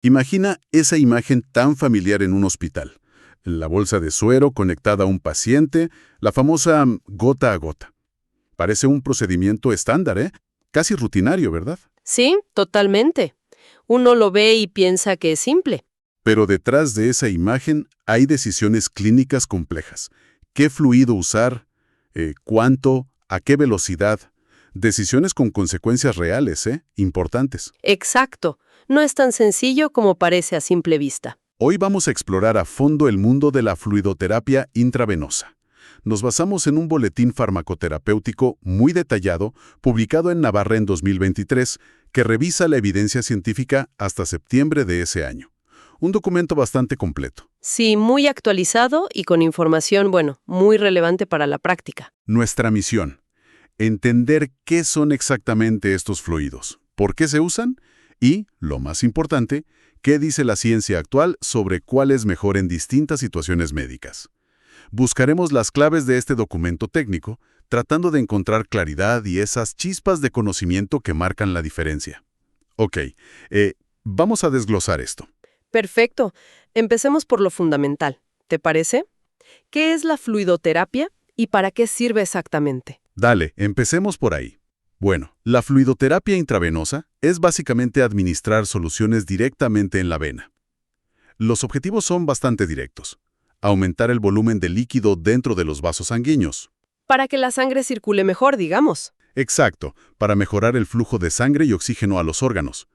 Imagina esa imagen tan familiar en un hospital. La bolsa de suero conectada a un paciente, la famosa gota a gota. Parece un procedimiento estándar, ¿eh? Casi rutinario, ¿verdad? Sí, totalmente. Uno lo ve y piensa que es simple. Pero detrás de esa imagen hay decisiones clínicas complejas. ¿Qué fluido usar? ¿Cuánto? ¿A qué velocidad? Decisiones con consecuencias reales, ¿eh? Importantes. Exacto. No es tan sencillo como parece a simple vista. Hoy vamos a explorar a fondo el mundo de la fluidoterapia intravenosa. Nos basamos en un boletín farmacoterapéutico muy detallado, publicado en Navarra en 2023, que revisa la evidencia científica hasta septiembre de ese año. Un documento bastante completo. Sí, muy actualizado y con información, muy relevante para la práctica. Nuestra misión: entender qué son exactamente estos fluidos, por qué se usan y, lo más importante, qué dice la ciencia actual sobre cuál es mejor en distintas situaciones médicas. Buscaremos las claves de este documento técnico, tratando de encontrar claridad y esas chispas de conocimiento que marcan la diferencia. Ok, vamos a desglosar esto. Perfecto. Empecemos por lo fundamental. ¿Te parece? ¿Qué es la fluidoterapia y para qué sirve exactamente? Dale, empecemos por ahí. Bueno, la fluidoterapia intravenosa es básicamente administrar soluciones directamente en la vena. Los objetivos son bastante directos: aumentar el volumen de líquido dentro de los vasos sanguíneos. Para que la sangre circule mejor, digamos. Exacto, para mejorar el flujo de sangre y oxígeno a los órganos.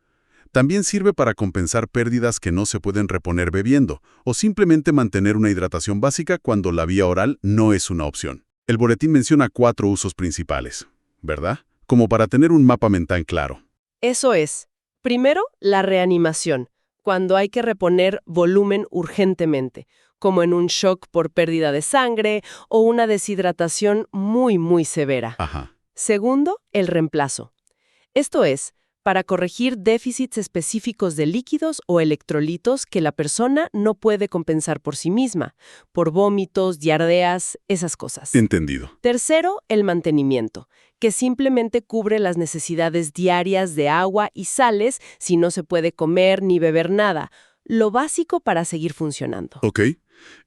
También sirve para compensar pérdidas que no se pueden reponer bebiendo, o simplemente mantener una hidratación básica cuando la vía oral no es una opción. El boletín menciona 4 usos principales, ¿verdad? Como para tener un mapa mental claro. Eso es. Primero, la reanimación, cuando hay que reponer volumen urgentemente, como en un shock por pérdida de sangre o una deshidratación muy severa. Ajá. Segundo, el reemplazo. Esto es, para corregir déficits específicos de líquidos o electrolitos que la persona no puede compensar por sí misma, por vómitos, diarreas, esas cosas. Entendido. Tercero, el mantenimiento, que simplemente cubre las necesidades diarias de agua y sales si no se puede comer ni beber nada, lo básico para seguir funcionando. Ok.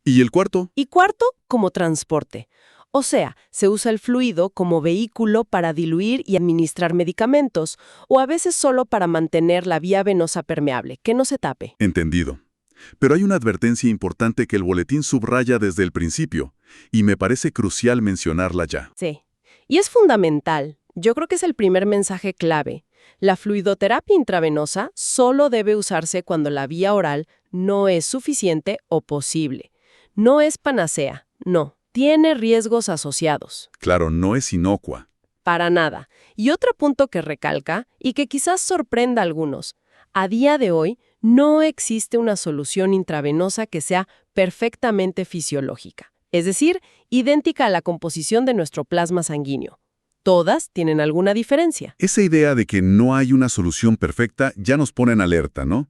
¿Y el cuarto? Y cuarto, como transporte. O sea, se usa el fluido como vehículo para diluir y administrar medicamentos, o a veces solo para mantener la vía venosa permeable, que no se tape. Entendido. Pero hay una advertencia importante que el boletín subraya desde el principio, y me parece crucial mencionarla ya. Sí. Y es fundamental. Yo creo que es el primer mensaje clave. La fluidoterapia intravenosa solo debe usarse cuando la vía oral no es suficiente o posible. No es panacea, no. Tiene riesgos asociados. Claro, no es inocua. Para nada. Y otro punto que recalca, y que quizás sorprenda a algunos, a día de hoy no existe una solución intravenosa que sea perfectamente fisiológica, es decir, idéntica a la composición de nuestro plasma sanguíneo. Todas tienen alguna diferencia. Esa idea de que no hay una solución perfecta ya nos pone en alerta, ¿no?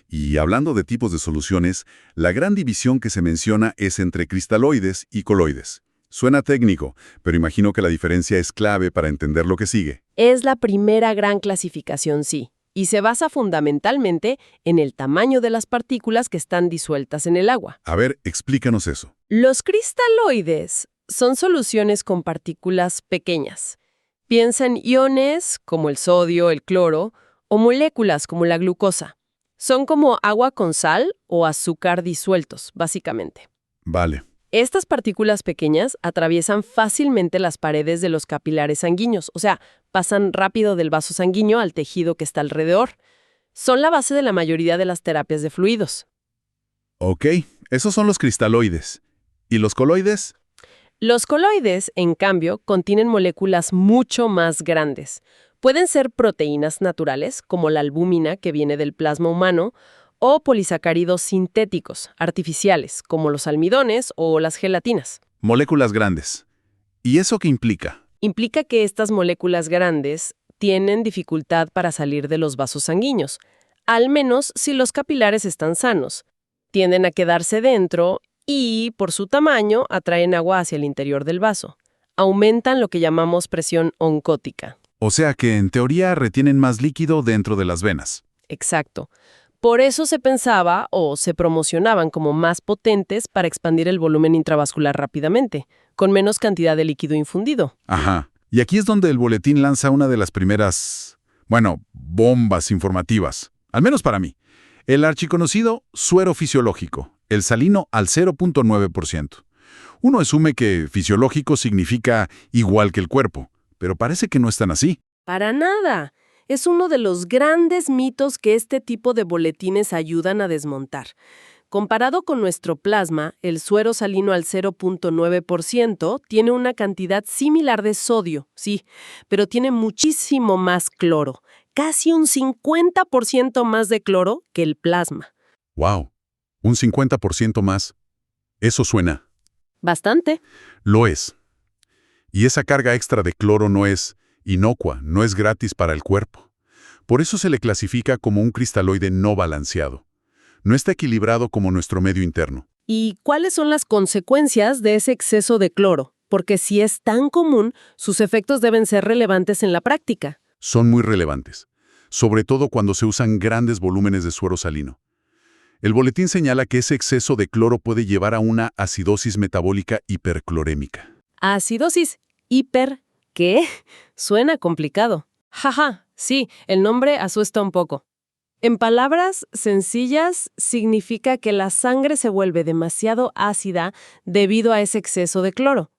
Y hablando de tipos de soluciones, la gran división que se menciona es entre cristaloides y coloides. Suena técnico, pero imagino que la diferencia es clave para entender lo que sigue. Es la primera gran clasificación, sí, y se basa fundamentalmente en el tamaño de las partículas que están disueltas en el agua. A ver, explícanos eso. Los cristaloides son soluciones con partículas pequeñas. Piensa en iones, como el sodio, el cloro, o moléculas como la glucosa. Son como agua con sal o azúcar disueltos, básicamente. Vale. Estas partículas pequeñas atraviesan fácilmente las paredes de los capilares sanguíneos, o sea, pasan rápido del vaso sanguíneo al tejido que está alrededor. Son la base de la mayoría de las terapias de fluidos. Ok, esos son los cristaloides. ¿Y los coloides? Los coloides, en cambio, contienen moléculas mucho más grandes. Pueden ser proteínas naturales, como la albúmina que viene del plasma humano, o polisacáridos sintéticos, artificiales, como los almidones o las gelatinas. Moléculas grandes. ¿Y eso qué implica? Implica que estas moléculas grandes tienen dificultad para salir de los vasos sanguíneos, al menos si los capilares están sanos. Tienden a quedarse dentro y, por su tamaño, atraen agua hacia el interior del vaso. Aumentan lo que llamamos presión oncótica. O sea que, en teoría, retienen más líquido dentro de las venas. Exacto. Por eso se pensaba o se promocionaban como más potentes para expandir el volumen intravascular rápidamente, con menos cantidad de líquido infundido. Ajá. Y aquí es donde el boletín lanza una de las primeras, bombas informativas, al menos para mí. El archiconocido suero fisiológico, el salino al 0.9%. Uno asume que fisiológico significa igual que el cuerpo, pero parece que no es tan así. Para nada. Es uno de los grandes mitos que este tipo de boletines ayudan a desmontar. Comparado con nuestro plasma, el suero salino al 0.9% tiene una cantidad similar de sodio, sí, pero tiene muchísimo más cloro, casi un 50% más de cloro que el plasma. ¡Wow! Un 50% más. Eso suena. Bastante. Lo es. Y esa carga extra de cloro no es inocua, no es gratis para el cuerpo. Por eso se le clasifica como un cristaloide no balanceado. No está equilibrado como nuestro medio interno. ¿Y cuáles son las consecuencias de ese exceso de cloro? Porque si es tan común, sus efectos deben ser relevantes en la práctica. Son muy relevantes, sobre todo cuando se usan grandes volúmenes de suero salino. El boletín señala que ese exceso de cloro puede llevar a una acidosis metabólica hiperclorémica. Acidosis ¿qué? Suena complicado. Jaja, sí, el nombre asusta un poco. En palabras sencillas, significa que la sangre se vuelve demasiado ácida debido a ese exceso de cloro.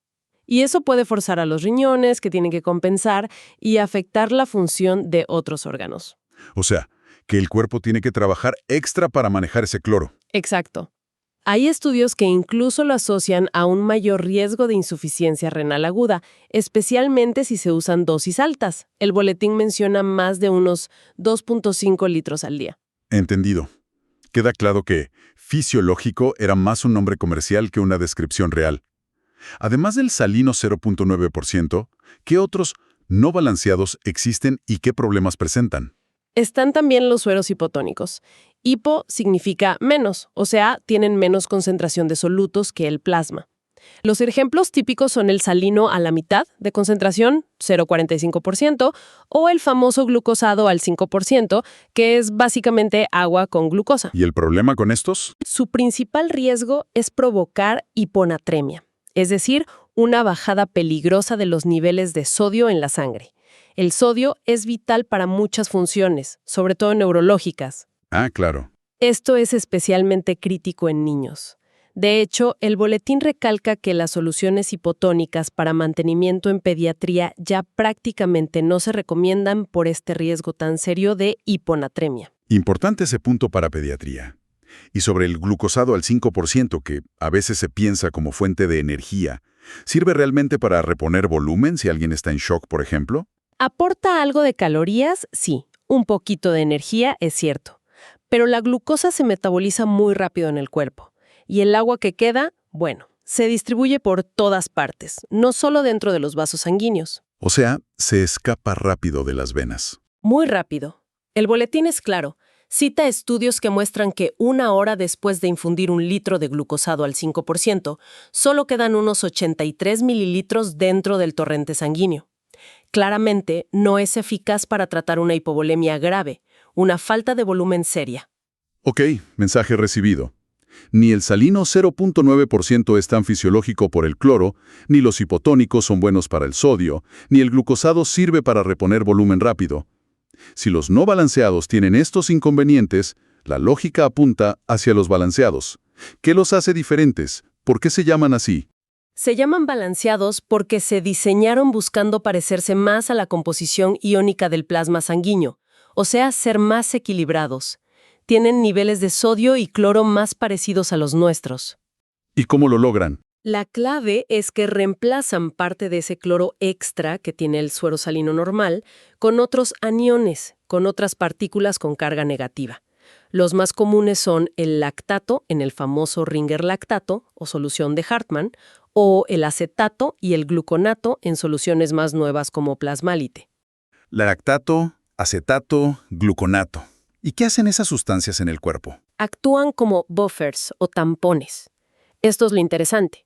Y eso puede forzar a los riñones, que tienen que compensar, y afectar la función de otros órganos. O sea, que el cuerpo tiene que trabajar extra para manejar ese cloro. Exacto. Hay estudios que incluso lo asocian a un mayor riesgo de insuficiencia renal aguda, especialmente si se usan dosis altas. El boletín menciona más de unos 2.5 litros al día. Entendido. Queda claro que fisiológico era más un nombre comercial que una descripción real. Además del salino 0.9%, ¿qué otros no balanceados existen y qué problemas presentan? Están también los sueros hipotónicos. Hipo significa menos, o sea, tienen menos concentración de solutos que el plasma. Los ejemplos típicos son el salino a la mitad de concentración, 0,45%, o el famoso glucosado al 5%, que es básicamente agua con glucosa. ¿Y el problema con estos? Su principal riesgo es provocar hiponatremia, es decir, una bajada peligrosa de los niveles de sodio en la sangre. El sodio es vital para muchas funciones, sobre todo neurológicas. Ah, claro. Esto es especialmente crítico en niños. De hecho, el boletín recalca que las soluciones hipotónicas para mantenimiento en pediatría ya prácticamente no se recomiendan por este riesgo tan serio de hiponatremia. Importante ese punto para pediatría. Y sobre el glucosado al 5%, que a veces se piensa como fuente de energía, ¿sirve realmente para reponer volumen si alguien está en shock, por ejemplo? ¿Aporta algo de calorías? Sí. Un poquito de energía, es cierto. Pero la glucosa se metaboliza muy rápido en el cuerpo. Y el agua que queda, se distribuye por todas partes, no solo dentro de los vasos sanguíneos. O sea, se escapa rápido de las venas. Muy rápido. El boletín es claro. Cita estudios que muestran que 1 hora después de infundir 1 litro de glucosado al 5%, solo quedan unos 83 mililitros dentro del torrente sanguíneo. Claramente, no es eficaz para tratar una hipovolemia grave, una falta de volumen seria. Ok, mensaje recibido. Ni el salino 0.9% es tan fisiológico por el cloro, ni los hipotónicos son buenos para el sodio, ni el glucosado sirve para reponer volumen rápido. Si los no balanceados tienen estos inconvenientes, la lógica apunta hacia los balanceados. ¿Qué los hace diferentes? ¿Por qué se llaman así? Se llaman balanceados porque se diseñaron buscando parecerse más a la composición iónica del plasma sanguíneo, o sea, ser más equilibrados. Tienen niveles de sodio y cloro más parecidos a los nuestros. ¿Y cómo lo logran? La clave es que reemplazan parte de ese cloro extra que tiene el suero salino normal con otros aniones, con otras partículas con carga negativa. Los más comunes son el lactato en el famoso Ringer lactato o solución de Hartmann, o el acetato y el gluconato en soluciones más nuevas como plasmálite. Lactato, acetato, gluconato. ¿Y qué hacen esas sustancias en el cuerpo? Actúan como buffers o tampones. Esto es lo interesante.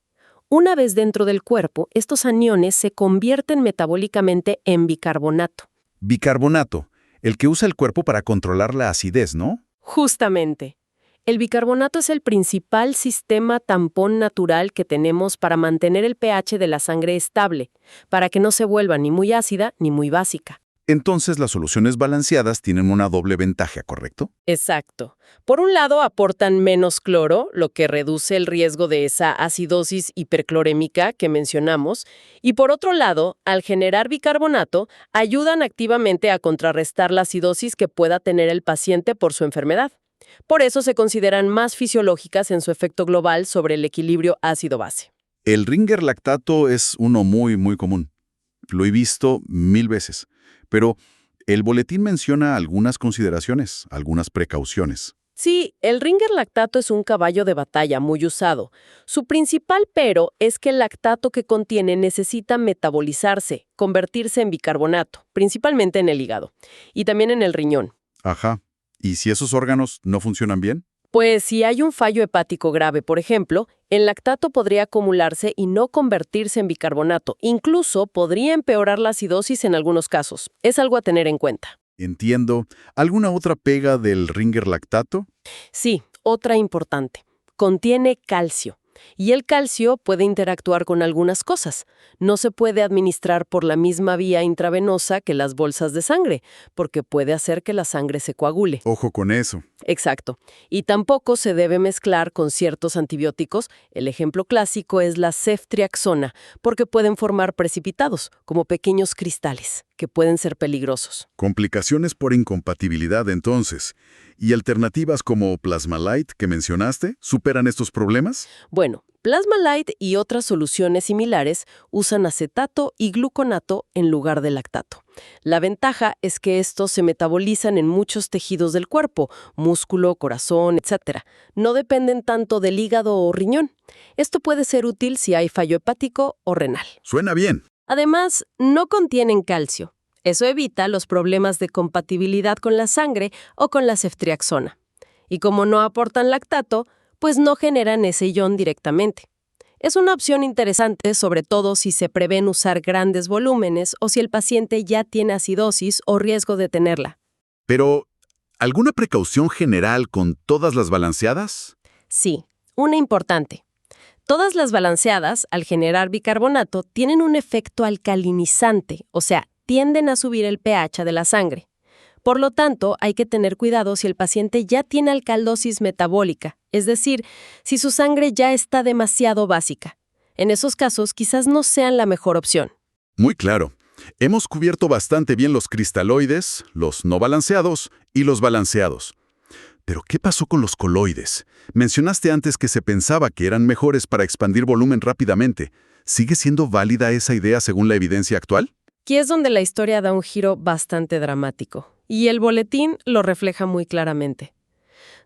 Una vez dentro del cuerpo, estos aniones se convierten metabólicamente en bicarbonato. Bicarbonato, el que usa el cuerpo para controlar la acidez, ¿no? Justamente. El bicarbonato es el principal sistema tampón natural que tenemos para mantener el pH de la sangre estable, para que no se vuelva ni muy ácida ni muy básica. Entonces las soluciones balanceadas tienen una doble ventaja, ¿correcto? Exacto. Por un lado, aportan menos cloro, lo que reduce el riesgo de esa acidosis hiperclorémica que mencionamos, y por otro lado, al generar bicarbonato, ayudan activamente a contrarrestar la acidosis que pueda tener el paciente por su enfermedad. Por eso se consideran más fisiológicas en su efecto global sobre el equilibrio ácido-base. El Ringer lactato es uno muy común. Lo he visto 1000 veces. Pero el boletín menciona algunas consideraciones, algunas precauciones. Sí, el Ringer lactato es un caballo de batalla muy usado. Su principal pero es que el lactato que contiene necesita metabolizarse, convertirse en bicarbonato, principalmente en el hígado, y también en el riñón. Ajá. ¿Y si esos órganos no funcionan bien? Pues si hay un fallo hepático grave, por ejemplo, el lactato podría acumularse y no convertirse en bicarbonato. Incluso podría empeorar la acidosis en algunos casos. Es algo a tener en cuenta. Entiendo. ¿Alguna otra pega del Ringer lactato? Sí, otra importante. Contiene calcio. Y el calcio puede interactuar con algunas cosas. No se puede administrar por la misma vía intravenosa que las bolsas de sangre, porque puede hacer que la sangre se coagule. Ojo con eso. Exacto. Y tampoco se debe mezclar con ciertos antibióticos. El ejemplo clásico es la ceftriaxona, porque pueden formar precipitados, como pequeños cristales, que pueden ser peligrosos. Complicaciones por incompatibilidad, entonces. ¿Y alternativas como Plasmalite que mencionaste superan estos problemas? Bueno, Plasmalite y otras soluciones similares usan acetato y gluconato en lugar de lactato. La ventaja es que estos se metabolizan en muchos tejidos del cuerpo, músculo, corazón, etc. No dependen tanto del hígado o riñón. Esto puede ser útil si hay fallo hepático o renal. Suena bien. Además, no contienen calcio. Eso evita los problemas de compatibilidad con la sangre o con la ceftriaxona. Y como no aportan lactato, pues no generan ese ion directamente. Es una opción interesante, sobre todo si se prevén usar grandes volúmenes o si el paciente ya tiene acidosis o riesgo de tenerla. Pero, ¿alguna precaución general con todas las balanceadas? Sí, una importante. Todas las balanceadas, al generar bicarbonato, tienen un efecto alcalinizante, o sea, tienden a subir el pH de la sangre. Por lo tanto, hay que tener cuidado si el paciente ya tiene alcalosis metabólica, es decir, si su sangre ya está demasiado básica. En esos casos, quizás no sean la mejor opción. Muy claro. Hemos cubierto bastante bien los cristaloides, los no balanceados y los balanceados. Pero, ¿qué pasó con los coloides? Mencionaste antes que se pensaba que eran mejores para expandir volumen rápidamente. ¿Sigue siendo válida esa idea según la evidencia actual? Aquí es donde la historia da un giro bastante dramático, y el boletín lo refleja muy claramente.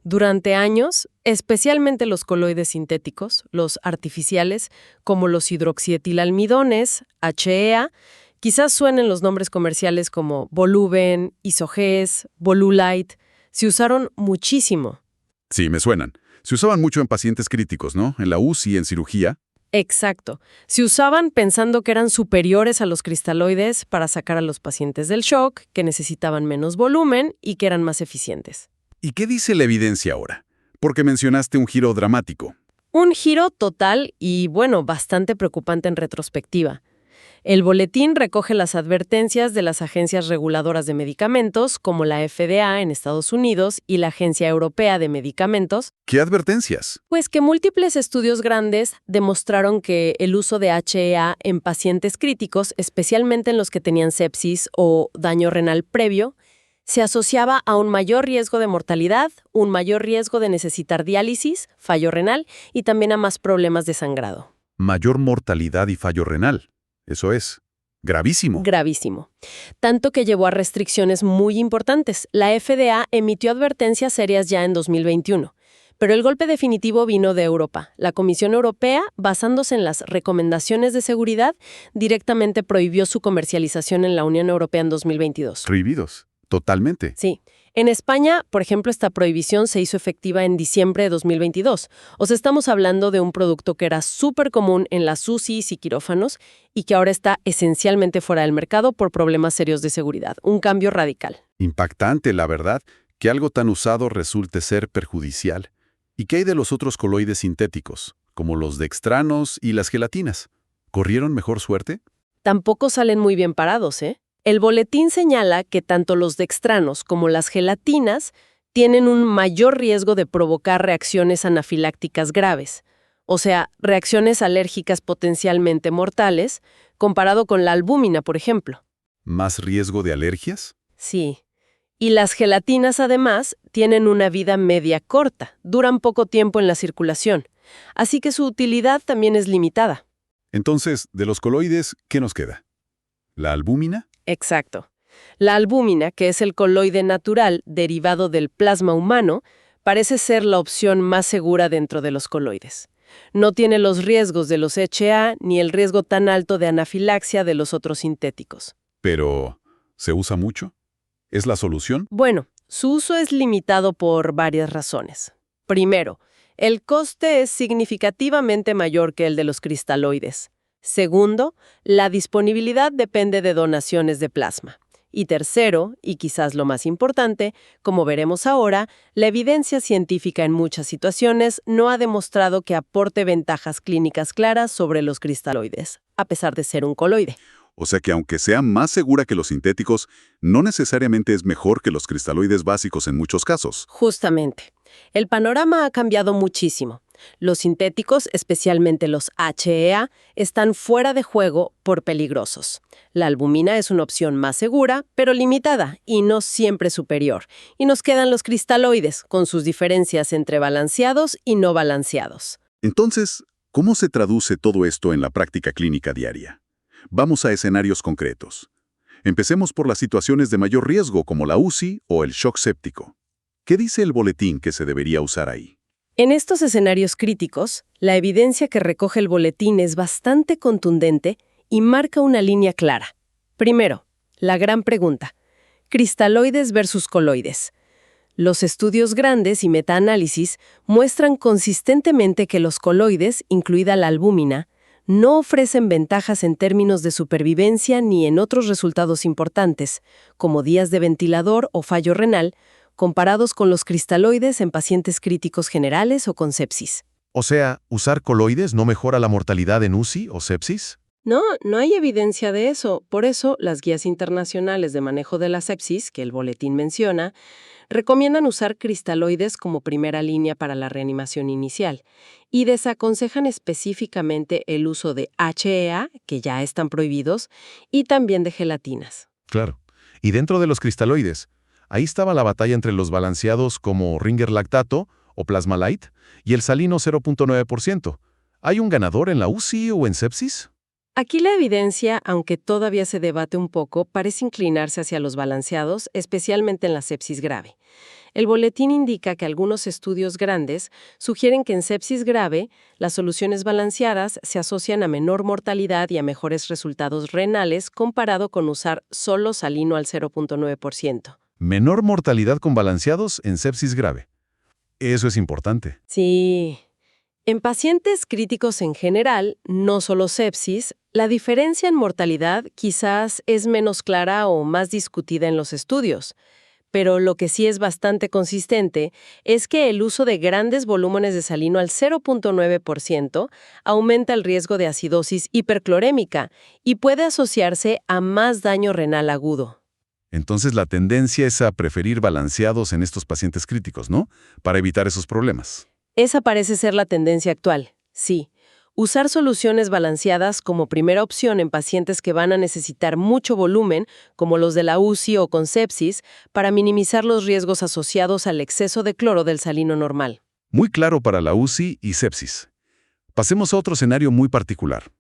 Durante años, especialmente los coloides sintéticos, los artificiales, como los hidroxietilalmidones, HEA, quizás suenen los nombres comerciales como Voluven, Isoges, Volulite, se usaron muchísimo. Sí, me suenan. Se usaban mucho en pacientes críticos, ¿no? En la UCI y en cirugía. Exacto. Se usaban pensando que eran superiores a los cristaloides para sacar a los pacientes del shock, que necesitaban menos volumen y que eran más eficientes. ¿Y qué dice la evidencia ahora? Porque mencionaste un giro dramático. Un giro total y, bueno, bastante preocupante en retrospectiva. El boletín recoge las advertencias de las agencias reguladoras de medicamentos, como la FDA en Estados Unidos y la Agencia Europea de Medicamentos. ¿Qué advertencias? Pues que múltiples estudios grandes demostraron que el uso de HEA en pacientes críticos, especialmente en los que tenían sepsis o daño renal previo, se asociaba a un mayor riesgo de mortalidad, un mayor riesgo de necesitar diálisis, fallo renal y también a más problemas de sangrado. Mayor mortalidad y fallo renal. Eso es gravísimo. Gravísimo. Tanto que llevó a restricciones muy importantes. La FDA emitió advertencias serias ya en 2021. Pero el golpe definitivo vino de Europa. La Comisión Europea, basándose en las recomendaciones de seguridad, directamente prohibió su comercialización en la Unión Europea en 2022. Prohibidos. Totalmente. Sí. En España, por ejemplo, esta prohibición se hizo efectiva en diciembre de 2022. O sea, estamos hablando de un producto que era súper común en las UCIs y quirófanos y que ahora está esencialmente fuera del mercado por problemas serios de seguridad. Un cambio radical. Impactante, la verdad. que algo tan usado resulte ser perjudicial. ¿Y qué hay de los otros coloides sintéticos, como los dextranos y las gelatinas? ¿Corrieron mejor suerte? Tampoco salen muy bien parados, ¿eh? El boletín señala que tanto los dextranos como las gelatinas tienen un mayor riesgo de provocar reacciones anafilácticas graves, o sea, reacciones alérgicas potencialmente mortales, comparado con la albúmina, por ejemplo. ¿Más riesgo de alergias? Sí. Y las gelatinas, además, tienen una vida media corta, duran poco tiempo en la circulación, así que su utilidad también es limitada. Entonces, de los coloides, ¿qué nos queda? ¿La albúmina? Exacto. La albúmina, que es el coloide natural derivado del plasma humano, parece ser la opción más segura dentro de los coloides. No tiene los riesgos de los HA ni el riesgo tan alto de anafilaxia de los otros sintéticos. Pero, ¿se usa mucho? ¿Es la solución? Bueno, su uso es limitado por varias razones. Primero, el coste es significativamente mayor que el de los cristaloides. Segundo, la disponibilidad depende de donaciones de plasma. Y tercero, y quizás lo más importante, como veremos ahora, la evidencia científica en muchas situaciones no ha demostrado que aporte ventajas clínicas claras sobre los cristaloides, a pesar de ser un coloide. O sea que aunque sea más segura que los sintéticos, no necesariamente es mejor que los cristaloides básicos en muchos casos. Justamente. El panorama ha cambiado muchísimo. Los sintéticos, especialmente los HEA, están fuera de juego por peligrosos. La albúmina es una opción más segura, pero limitada y no siempre superior. Y nos quedan los cristaloides, con sus diferencias entre balanceados y no balanceados. Entonces, ¿cómo se traduce todo esto en la práctica clínica diaria? Vamos a escenarios concretos. Empecemos por las situaciones de mayor riesgo, como la UCI o el shock séptico. ¿Qué dice el boletín que se debería usar ahí? En estos escenarios críticos, la evidencia que recoge el boletín es bastante contundente y marca una línea clara. Primero, la gran pregunta: cristaloides versus coloides. Los estudios grandes y metaanálisis muestran consistentemente que los coloides, incluida la albúmina, no ofrecen ventajas en términos de supervivencia ni en otros resultados importantes, como días de ventilador o fallo renal, comparados con los cristaloides en pacientes críticos generales o con sepsis. O sea, ¿usar coloides no mejora la mortalidad en UCI o sepsis? No, no hay evidencia de eso. Por eso, las guías internacionales de manejo de la sepsis, que el boletín menciona, recomiendan usar cristaloides como primera línea para la reanimación inicial y desaconsejan específicamente el uso de HEA, que ya están prohibidos, y también de gelatinas. Claro. Y dentro de los cristaloides, ahí estaba la batalla entre los balanceados como Ringer lactato o Plasma Light y el salino 0.9%. ¿Hay un ganador en la UCI o en sepsis? Aquí la evidencia, aunque todavía se debate un poco, parece inclinarse hacia los balanceados, especialmente en la sepsis grave. El boletín indica que algunos estudios grandes sugieren que en sepsis grave, las soluciones balanceadas se asocian a menor mortalidad y a mejores resultados renales comparado con usar solo salino al 0.9%. Menor mortalidad con balanceados en sepsis grave. Eso es importante. Sí. En pacientes críticos en general, no solo sepsis, la diferencia en mortalidad quizás es menos clara o más discutida en los estudios. Pero lo que sí es bastante consistente es que el uso de grandes volúmenes de salino al 0.9% aumenta el riesgo de acidosis hiperclorémica y puede asociarse a más daño renal agudo. Entonces la tendencia es a preferir balanceados en estos pacientes críticos, ¿no? Para evitar esos problemas. Esa parece ser la tendencia actual, sí. Usar soluciones balanceadas como primera opción en pacientes que van a necesitar mucho volumen, como los de la UCI o con sepsis, para minimizar los riesgos asociados al exceso de cloro del salino normal. Muy claro para la UCI y sepsis. Pasemos a otro escenario muy particular.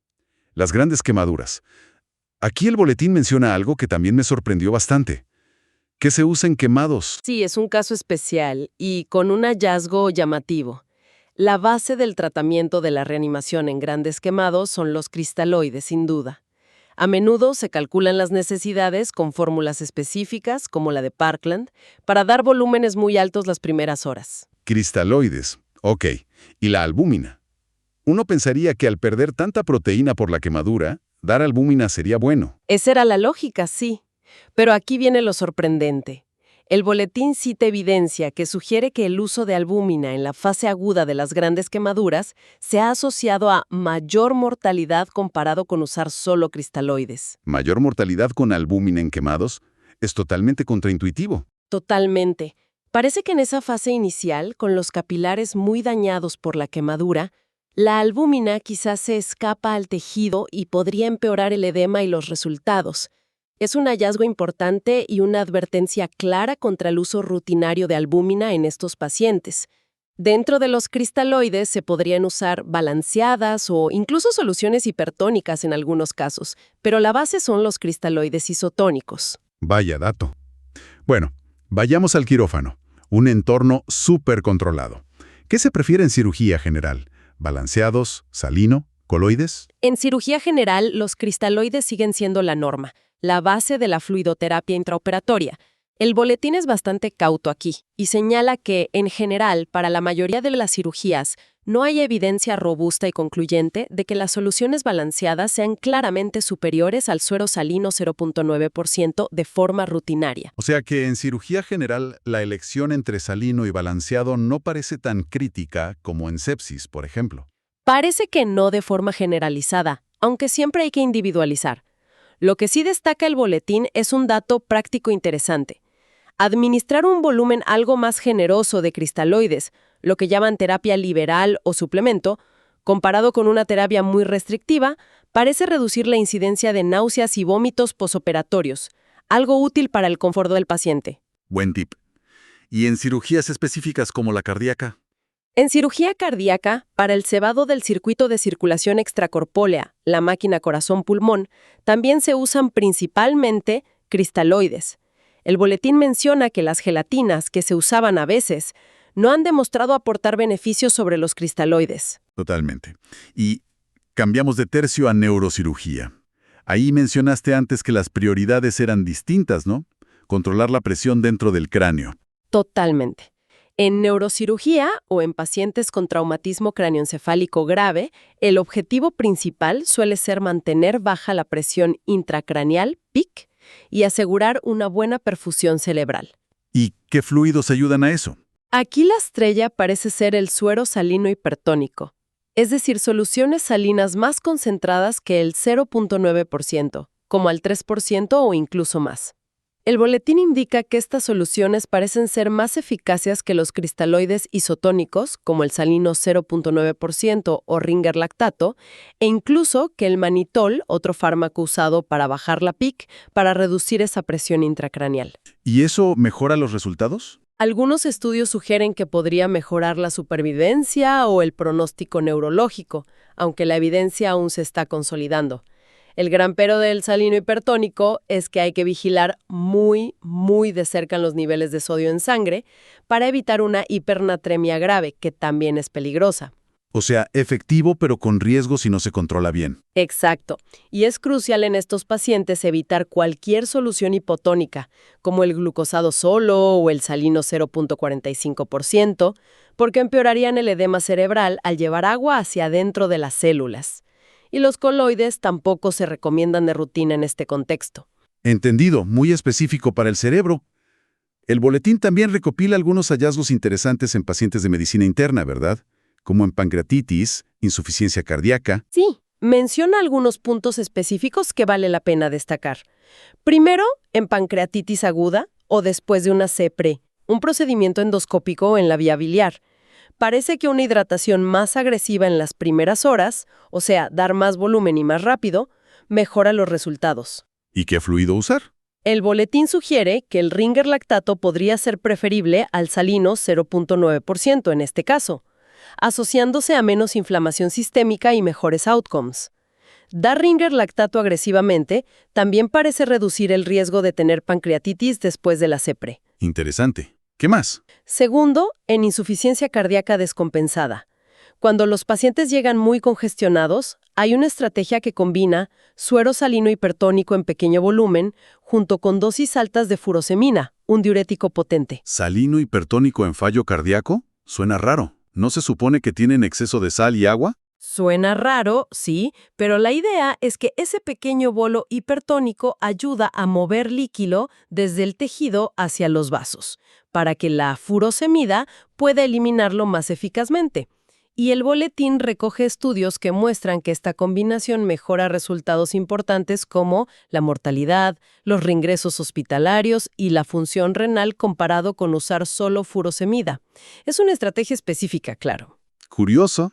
Las grandes quemaduras. Aquí el boletín menciona algo que también me sorprendió bastante. ¿Qué se usa en quemados? Sí, es un caso especial y con un hallazgo llamativo. La base del tratamiento de la reanimación en grandes quemados son los cristaloides, sin duda. A menudo se calculan las necesidades con fórmulas específicas, como la de Parkland, para dar volúmenes muy altos las primeras horas. Cristaloides. Ok. ¿Y la albúmina? Uno pensaría que al perder tanta proteína por la quemadura, dar albúmina sería bueno. Esa era la lógica, sí. Pero aquí viene lo sorprendente. El boletín cita evidencia que sugiere que el uso de albúmina en la fase aguda de las grandes quemaduras se ha asociado a mayor mortalidad comparado con usar solo cristaloides. Mayor mortalidad con albúmina en quemados es totalmente contraintuitivo. Totalmente. Parece que en esa fase inicial, con los capilares muy dañados por la quemadura, la albúmina quizás se escapa al tejido y podría empeorar el edema y los resultados. Es un hallazgo importante y una advertencia clara contra el uso rutinario de albúmina en estos pacientes. Dentro de los cristaloides se podrían usar balanceadas o incluso soluciones hipertónicas en algunos casos, pero la base son los cristaloides isotónicos. Vaya dato. Bueno, vayamos al quirófano, un entorno súper controlado. ¿Qué se prefiere en cirugía general? ¿Balanceados, salino, coloides? En cirugía general, los cristaloides siguen siendo la norma, la base de la fluidoterapia intraoperatoria. El boletín es bastante cauto aquí y señala que, en general, para la mayoría de las cirugías, no hay evidencia robusta y concluyente de que las soluciones balanceadas sean claramente superiores al suero salino 0.9% de forma rutinaria. O sea que en cirugía general, la elección entre salino y balanceado no parece tan crítica como en sepsis, por ejemplo. Parece que no de forma generalizada, aunque siempre hay que individualizar. Lo que sí destaca el boletín es un dato práctico interesante. Administrar un volumen algo más generoso de cristaloides, lo que llaman terapia liberal o suplemento, comparado con una terapia muy restrictiva, parece reducir la incidencia de náuseas y vómitos posoperatorios, algo útil para el confort del paciente. Buen tip. ¿Y en cirugías específicas como la cardíaca? En cirugía cardíaca, para el cebado del circuito de circulación extracorpórea, la máquina corazón-pulmón, también se usan principalmente cristaloides. El boletín menciona que las gelatinas, que se usaban a veces, no han demostrado aportar beneficios sobre los cristaloides. Totalmente. Y cambiamos de tercio a neurocirugía. Ahí mencionaste antes que las prioridades eran distintas, ¿no? Controlar la presión dentro del cráneo. Totalmente. En neurocirugía o en pacientes con traumatismo cráneoencefálico grave, el objetivo principal suele ser mantener baja la presión intracraneal, PIC, y asegurar una buena perfusión cerebral. ¿Y qué fluidos ayudan a eso? Aquí la estrella parece ser el suero salino hipertónico, es decir, soluciones salinas más concentradas que el 0.9%, como al 3% o incluso más. El boletín indica que estas soluciones parecen ser más eficaces que los cristaloides isotónicos, como el salino 0.9% o Ringer lactato, e incluso que el manitol, otro fármaco usado para bajar la PIC, para reducir esa presión intracraneal. ¿Y eso mejora los resultados? Algunos estudios sugieren que podría mejorar la supervivencia o el pronóstico neurológico, aunque la evidencia aún se está consolidando. El gran pero del salino hipertónico es que hay que vigilar muy de cerca los niveles de sodio en sangre para evitar una hipernatremia grave, que también es peligrosa. O sea, efectivo pero con riesgo si no se controla bien. Exacto. Y es crucial en estos pacientes evitar cualquier solución hipotónica, como el glucosado solo o el salino 0.45%, porque empeorarían el edema cerebral al llevar agua hacia adentro de las células. Y los coloides tampoco se recomiendan de rutina en este contexto. Entendido, muy específico para el cerebro. El boletín también recopila algunos hallazgos interesantes en pacientes de medicina interna, ¿verdad? Como en pancreatitis, insuficiencia cardíaca. Sí, menciona algunos puntos específicos que vale la pena destacar. Primero, en pancreatitis aguda o después de una CEPRE, un procedimiento endoscópico en la vía biliar. Parece que una hidratación más agresiva en las primeras horas, o sea, dar más volumen y más rápido, mejora los resultados. ¿Y qué fluido usar? El boletín sugiere que el Ringer lactato podría ser preferible al salino 0.9% en este caso, asociándose a menos inflamación sistémica y mejores outcomes. Dar Ringer lactato agresivamente también parece reducir el riesgo de tener pancreatitis después de la CEPRE. Interesante. ¿Qué más? Segundo, en insuficiencia cardíaca descompensada. Cuando los pacientes llegan muy congestionados, hay una estrategia que combina suero salino hipertónico en pequeño volumen junto con dosis altas de furosemina, un diurético potente. ¿Salino hipertónico en fallo cardíaco? Suena raro. ¿No se supone que tienen exceso de sal y agua? Suena raro, sí, pero la idea es que ese pequeño bolo hipertónico ayuda a mover líquido desde el tejido hacia los vasos, para que la furosemida pueda eliminarlo más eficazmente. Y el boletín recoge estudios que muestran que esta combinación mejora resultados importantes como la mortalidad, los reingresos hospitalarios y la función renal comparado con usar solo furosemida. Es una estrategia específica, claro. Curioso.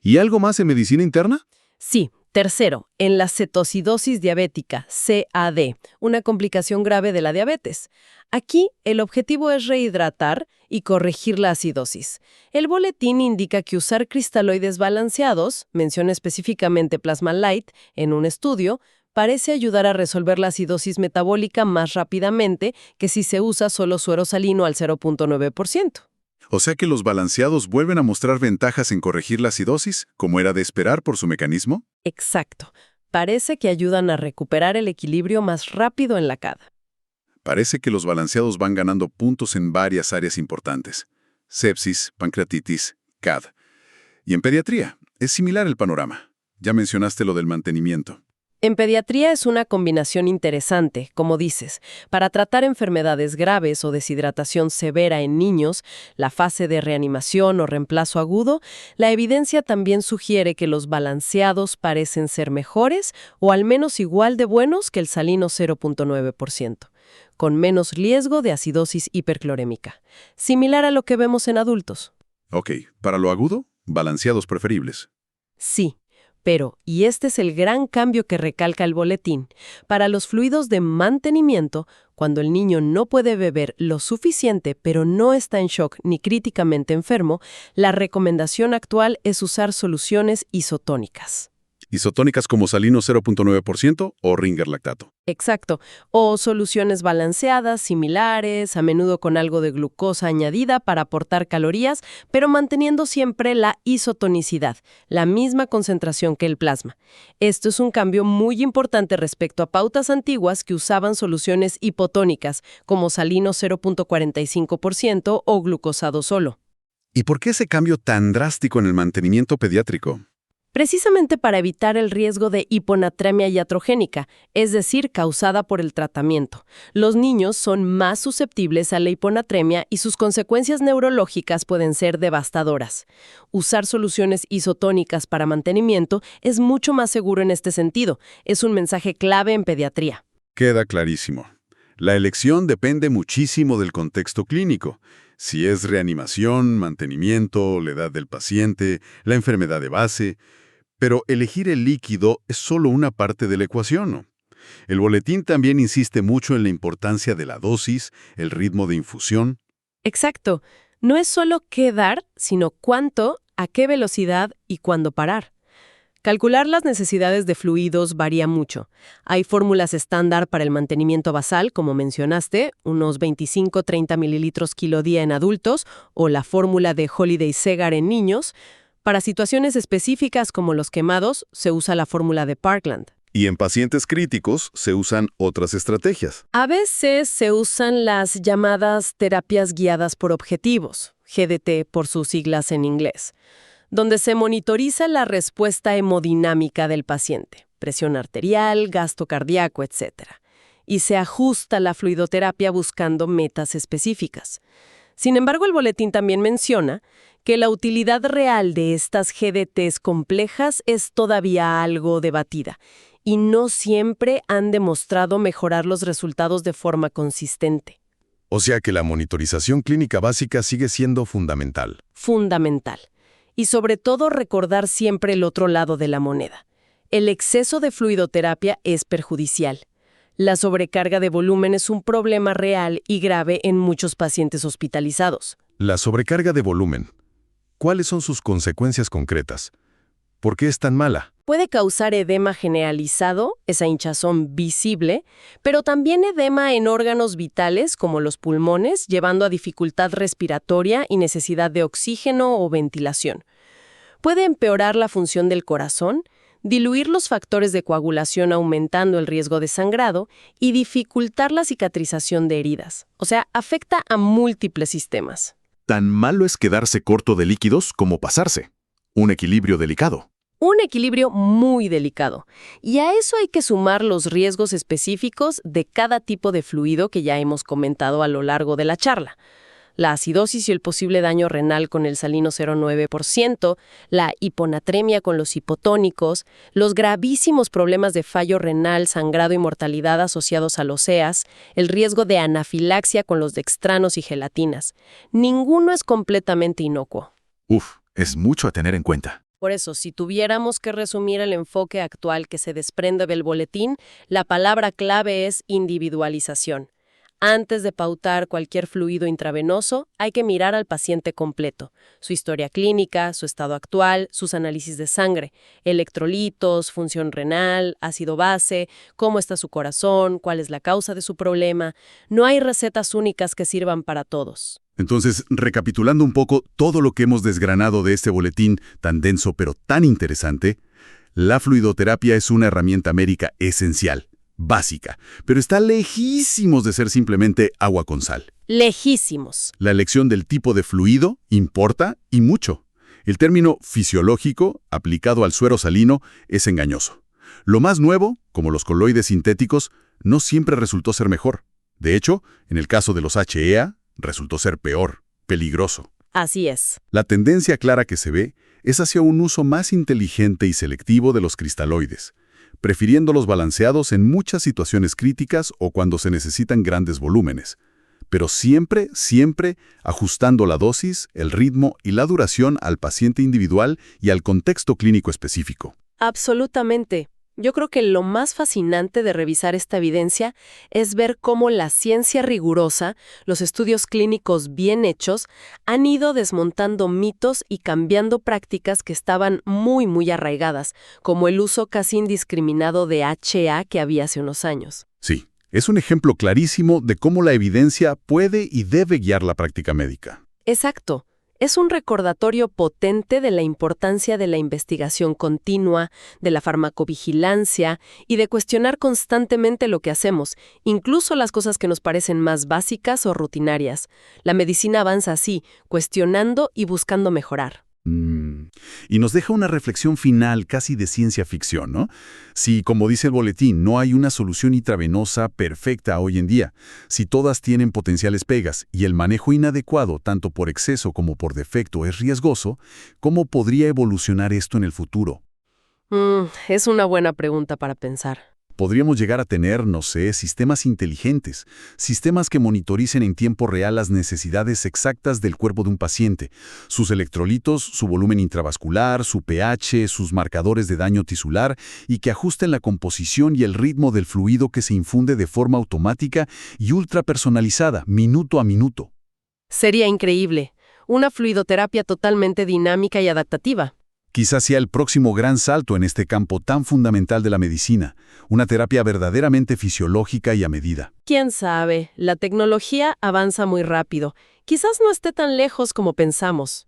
¿Y algo más en medicina interna? Sí. Tercero, en la cetocidosis diabética, CAD, una complicación grave de la diabetes. Aquí, el objetivo es rehidratar y corregir la acidosis. El boletín indica que usar cristaloides balanceados, menciona específicamente Plasma Light, en un estudio, parece ayudar a resolver la acidosis metabólica más rápidamente que si se usa solo suero salino al 0.9%. O sea que los balanceados vuelven a mostrar ventajas en corregir la acidosis, como era de esperar por su mecanismo. Exacto. Parece que ayudan a recuperar el equilibrio más rápido en la CAD. Parece que los balanceados van ganando puntos en varias áreas importantes. Sepsis, pancreatitis, CAD. Y en pediatría, es similar el panorama. Ya mencionaste lo del mantenimiento. En pediatría es una combinación interesante, como dices. Para tratar enfermedades graves o deshidratación severa en niños, la fase de reanimación o reemplazo agudo, la evidencia también sugiere que los balanceados parecen ser mejores o al menos igual de buenos que el salino 0.9%, con menos riesgo de acidosis hiperclorémica, similar a lo que vemos en adultos. Ok, para lo agudo, balanceados preferibles. Sí. Pero, y este es el gran cambio que recalca el boletín, para los fluidos de mantenimiento, cuando el niño no puede beber lo suficiente pero no está en shock ni críticamente enfermo, la recomendación actual es usar soluciones isotónicas. Isotónicas como salino 0.9% o Ringer lactato. Exacto. O soluciones balanceadas, similares, a menudo con algo de glucosa añadida para aportar calorías, pero manteniendo siempre la isotonicidad, la misma concentración que el plasma. Esto es un cambio muy importante respecto a pautas antiguas que usaban soluciones hipotónicas, como salino 0.45% o glucosado solo. ¿Y por qué ese cambio tan drástico en el mantenimiento pediátrico? Precisamente para evitar el riesgo de hiponatremia iatrogénica, es decir, causada por el tratamiento. Los niños son más susceptibles a la hiponatremia y sus consecuencias neurológicas pueden ser devastadoras. Usar soluciones isotónicas para mantenimiento es mucho más seguro en este sentido. Es un mensaje clave en pediatría. Queda clarísimo. La elección depende muchísimo del contexto clínico. Si es reanimación, mantenimiento, la edad del paciente, la enfermedad de base. Pero elegir el líquido es solo una parte de la ecuación, ¿no? El boletín también insiste mucho en la importancia de la dosis, el ritmo de infusión. Exacto. No es solo qué dar, sino cuánto, a qué velocidad y cuándo parar. Calcular las necesidades de fluidos varía mucho. Hay fórmulas estándar para el mantenimiento basal, como mencionaste, unos 25-30 mililitros kilo día en adultos, o la fórmula de Holiday-Segar en niños. Para situaciones específicas como los quemados, se usa la fórmula de Parkland. Y en pacientes críticos se usan otras estrategias. A veces se usan las llamadas terapias guiadas por objetivos, GDT por sus siglas en inglés, donde se monitoriza la respuesta hemodinámica del paciente, presión arterial, gasto cardíaco, etc. Y se ajusta la fluidoterapia buscando metas específicas. Sin embargo, el boletín también menciona que la utilidad real de estas GDTs complejas es todavía algo debatida y no siempre han demostrado mejorar los resultados de forma consistente. O sea que la monitorización clínica básica sigue siendo fundamental. Fundamental. Y sobre todo recordar siempre el otro lado de la moneda. El exceso de fluidoterapia es perjudicial. La sobrecarga de volumen es un problema real y grave en muchos pacientes hospitalizados. La sobrecarga de volumen. ¿Cuáles son sus consecuencias concretas? ¿Por qué es tan mala? Puede causar edema generalizado, esa hinchazón visible, pero también edema en órganos vitales como los pulmones, llevando a dificultad respiratoria y necesidad de oxígeno o ventilación. Puede empeorar la función del corazón, diluir los factores de coagulación aumentando el riesgo de sangrado y dificultar la cicatrización de heridas. O sea, afecta a múltiples sistemas. Tan malo es quedarse corto de líquidos como pasarse. Un equilibrio delicado. Un equilibrio muy delicado. Y a eso hay que sumar los riesgos específicos de cada tipo de fluido que ya hemos comentado a lo largo de la charla. La acidosis y el posible daño renal con el salino 0,9%, la hiponatremia con los hipotónicos, los gravísimos problemas de fallo renal, sangrado y mortalidad asociados a los EAS, el riesgo de anafilaxia con los dextranos y gelatinas. Ninguno es completamente inocuo. Uf, es mucho a tener en cuenta. Por eso, si tuviéramos que resumir el enfoque actual que se desprende del boletín, la palabra clave es individualización. Antes de pautar cualquier fluido intravenoso, hay que mirar al paciente completo, su historia clínica, su estado actual, sus análisis de sangre, electrolitos, función renal, ácido base, cómo está su corazón, cuál es la causa de su problema. No hay recetas únicas que sirvan para todos. Entonces, recapitulando un poco todo lo que hemos desgranado de este boletín tan denso pero tan interesante, la fluidoterapia es una herramienta médica esencial, básica, pero está lejísimos de ser simplemente agua con sal. Lejísimos. La elección del tipo de fluido importa y mucho. El término fisiológico, aplicado al suero salino, es engañoso. Lo más nuevo, como los coloides sintéticos, no siempre resultó ser mejor. De hecho, en el caso de los HEA, resultó ser peor, peligroso. Así es. La tendencia clara que se ve es hacia un uso más inteligente y selectivo de los cristaloides, prefiriéndolos balanceados en muchas situaciones críticas o cuando se necesitan grandes volúmenes, pero siempre ajustando la dosis, el ritmo y la duración al paciente individual y al contexto clínico específico. Absolutamente. Yo creo que lo más fascinante de revisar esta evidencia es ver cómo la ciencia rigurosa, los estudios clínicos bien hechos, han ido desmontando mitos y cambiando prácticas que estaban muy arraigadas, como el uso casi indiscriminado de HA que había hace unos años. Sí, es un ejemplo clarísimo de cómo la evidencia puede y debe guiar la práctica médica. Exacto. Es un recordatorio potente de la importancia de la investigación continua, de la farmacovigilancia y de cuestionar constantemente lo que hacemos, incluso las cosas que nos parecen más básicas o rutinarias. La medicina avanza así, cuestionando y buscando mejorar. Y nos deja una reflexión final casi de ciencia ficción, ¿no? Si, como dice el boletín, no hay una solución intravenosa perfecta hoy en día, si todas tienen potenciales pegas y el manejo inadecuado, tanto por exceso como por defecto, es riesgoso, ¿cómo podría evolucionar esto en el futuro? Es una buena pregunta para pensar. Podríamos llegar a tener, no sé, sistemas inteligentes, sistemas que monitoricen en tiempo real las necesidades exactas del cuerpo de un paciente, sus electrolitos, su volumen intravascular, su pH, sus marcadores de daño tisular y que ajusten la composición y el ritmo del fluido que se infunde de forma automática y ultrapersonalizada, minuto a minuto. Sería increíble. Una fluidoterapia totalmente dinámica y adaptativa. Quizás sea el próximo gran salto en este campo tan fundamental de la medicina, una terapia verdaderamente fisiológica y a medida. ¿Quién sabe? La tecnología avanza muy rápido. Quizás no esté tan lejos como pensamos.